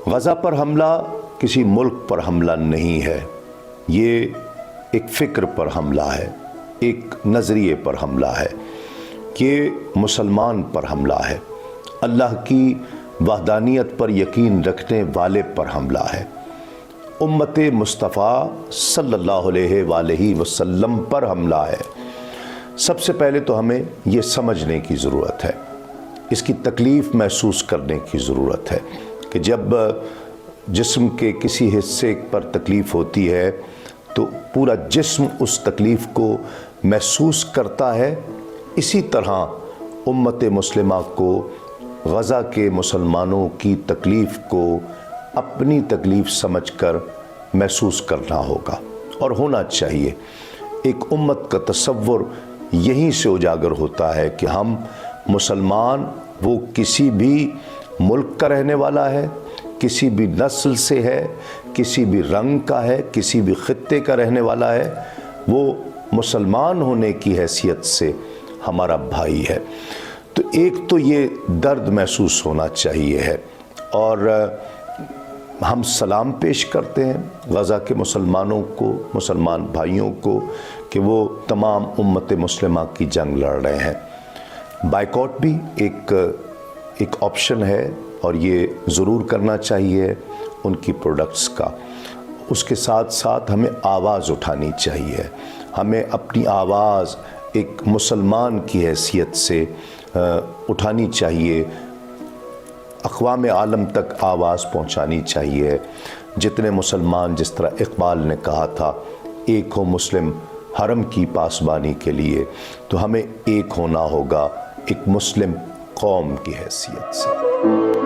غزہ پر حملہ کسی ملک پر حملہ نہیں ہے، یہ ایک فکر پر حملہ ہے، ایک نظریے پر حملہ ہے، یہ مسلمان پر حملہ ہے، اللہ کی وحدانیت پر یقین رکھنے والے پر حملہ ہے، امت مصطفیٰ صلی اللہ علیہ وآلہ وسلم پر حملہ ہے۔ سب سے پہلے تو ہمیں یہ سمجھنے کی ضرورت ہے، اس کی تکلیف محسوس کرنے کی ضرورت ہے کہ جب جسم کے کسی حصے پر تکلیف ہوتی ہے تو پورا جسم اس تکلیف کو محسوس کرتا ہے۔ اسی طرح امت مسلمہ کو غزہ کے مسلمانوں کی تکلیف کو اپنی تکلیف سمجھ کر محسوس کرنا ہوگا اور ہونا چاہیے۔ ایک امت کا تصور یہیں سے اجاگر ہوتا ہے کہ ہم مسلمان، وہ کسی بھی ملک کا رہنے والا ہے، کسی بھی نسل سے ہے، کسی بھی رنگ کا ہے، کسی بھی خطے کا رہنے والا ہے، وہ مسلمان ہونے کی حیثیت سے ہمارا بھائی ہے۔ تو ایک تو یہ درد محسوس ہونا چاہیے ہے، اور ہم سلام پیش کرتے ہیں غزہ کے مسلمانوں کو، مسلمان بھائیوں کو، کہ وہ تمام امت مسلمہ کی جنگ لڑ رہے ہیں۔ بائیکاٹ بھی ایک آپشن ہے اور یہ ضرور کرنا چاہیے ان کی پروڈکٹس کا۔ اس کے ساتھ ساتھ ہمیں آواز اٹھانی چاہیے، ہمیں اپنی آواز ایک مسلمان کی حیثیت سے اٹھانی چاہیے، اقوام عالم تک آواز پہنچانی چاہیے۔ جتنے مسلمان، جس طرح اقبال نے کہا تھا، ایک ہو مسلم حرم کی پاسبانی کے لیے، تو ہمیں ایک ہونا ہوگا ایک مسلم قوم کی حیثیت سے۔